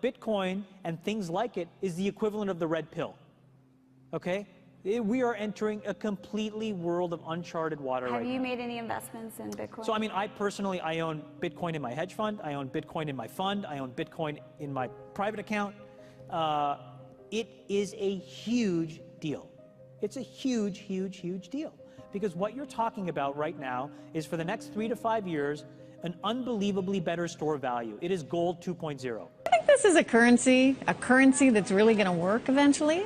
Bitcoin and things like it is the equivalent of the red pill, okay? We are entering a completely world of uncharted water right now. Have you made any investments in Bitcoin? So, I mean, I personally own Bitcoin in my hedge fund. I own Bitcoin in my fund. I own Bitcoin in my private account. It is a huge deal. It's a huge, huge, huge deal. Because what you're talking about right now is for the next 3 to 5 years, an unbelievably better store of value. It is gold 2.0. I think this is a currency that's really going to work eventually.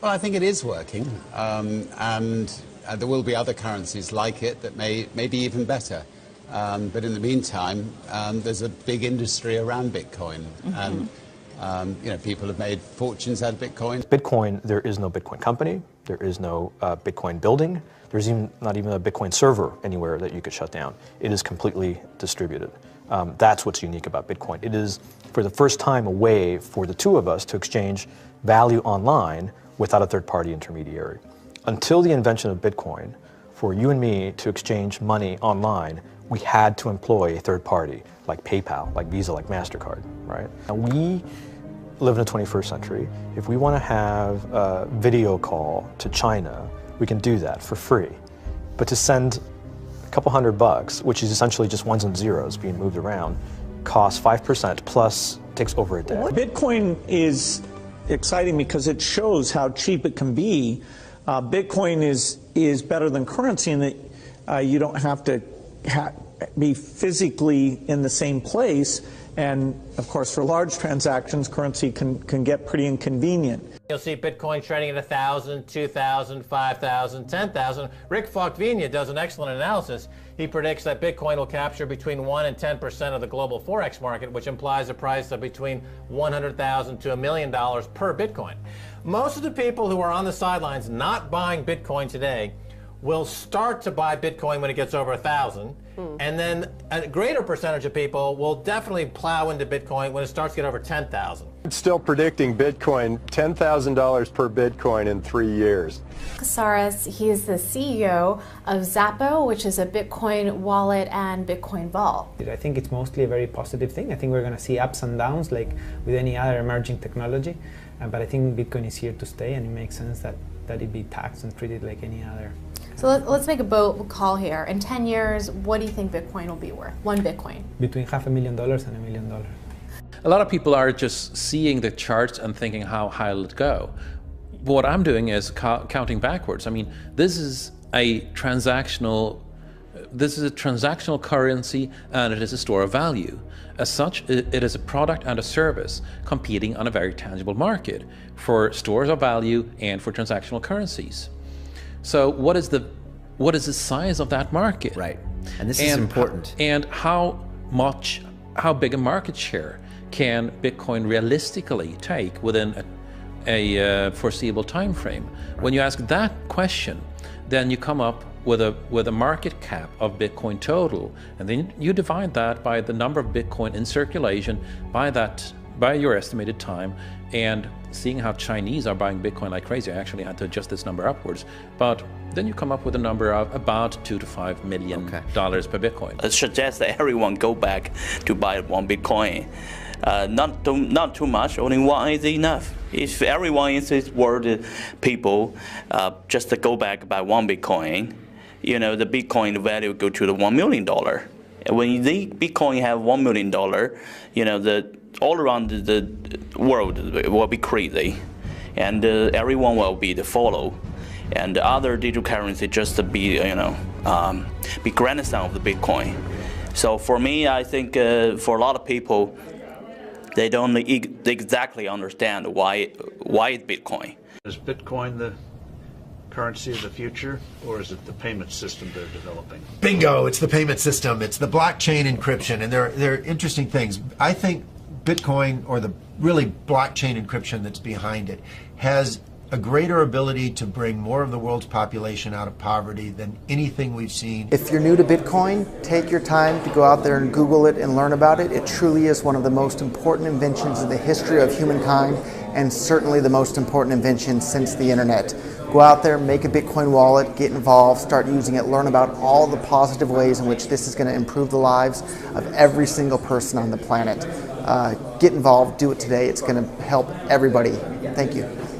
Well, I think it is working, and there will be other currencies like it that may be even better. But in the meantime, there's a big industry around Bitcoin, and people have made fortunes out of Bitcoin. Bitcoin, there is no Bitcoin company, there is no Bitcoin building, there's not even a Bitcoin server anywhere that you could shut down. It is completely distributed. That's what's unique about Bitcoin. It is, for the first time, a way for the two of us to exchange value online without a third-party intermediary. Until the invention of Bitcoin, for you and me to exchange money online, we had to employ a third party, like PayPal, like Visa, like MasterCard, right? And we live in the 21st century. If we want to have a video call to China, we can do that for free. But to send a couple $100, which is essentially just ones and zeros being moved around, costs 5% plus takes over a day. Bitcoin is exciting because it shows how cheap it can be. Bitcoin is better than currency in that you don't have to be physically in the same place. And of course, for large transactions, currency can get pretty inconvenient. You'll see Bitcoin trading at 1,000, 2,000, 5,000, 10,000. Rick Falkvinia does an excellent analysis. He predicts that Bitcoin will capture between 1 and 10% of the global Forex market, which implies a price of between $100,000 to $1 million per Bitcoin. Most of the people who are on the sidelines not buying Bitcoin today will start to buy Bitcoin when it gets over 1,000, and then a greater percentage of people will definitely plow into Bitcoin when it starts to get over 10,000. It's still predicting Bitcoin, $10,000 per Bitcoin in 3 years. Casares, he is the CEO of Xapo, which is a Bitcoin wallet and Bitcoin vault. I think it's mostly a very positive thing. I think we're going to see ups and downs like with any other emerging technology, but I think Bitcoin is here to stay, and it makes sense that it be taxed and treated like any other. So let's make a bold call here. In 10 years, what do you think Bitcoin will be worth? One Bitcoin? Between $500,000 and $1 million. A lot of people are just seeing the charts and thinking, how high will it go? What I'm doing is counting backwards. I mean, this is a transactional currency, and it is a store of value. As such, it is a product and a service competing on a very tangible market for stores of value and for transactional currencies. So what is the size of that market? Right, and this is important. And how big a market share can Bitcoin realistically take within a foreseeable time frame? Right. When you ask that question, then you come up with a market cap of Bitcoin total, and then you divide that by the number of Bitcoin in circulation by your estimated time, and seeing how Chinese are buying Bitcoin like crazy. I actually had to adjust this number upwards, but then you come up with a number of about $2 to $5 million per Bitcoin. It suggests that everyone go back to buy one Bitcoin. Not too much, only one is enough. If everyone in this world, people, just to go back buy one Bitcoin, the Bitcoin value go to the $1 million. When the Bitcoin have $1 million, all around the world will be crazy, and everyone will be the follow, and the other digital currency just to be be grandson of the Bitcoin. So for me, I think for a lot of people, they don't exactly understand why it's Bitcoin. Is Bitcoin the currency of the future, or is it the payment system they're developing? Bingo! It's the payment system. It's the blockchain encryption, and they're interesting things. I think Bitcoin, or the really blockchain encryption that's behind it, has a greater ability to bring more of the world's population out of poverty than anything we've seen. If you're new to Bitcoin, take your time to go out there and Google it and learn about it. It truly is one of the most important inventions in the history of humankind, and certainly the most important invention since the internet. Go out there, make a Bitcoin wallet, get involved, start using it, learn about all the positive ways in which this is going to improve the lives of every single person on the planet. get involved, do it today. It's going to help everybody. Thank you.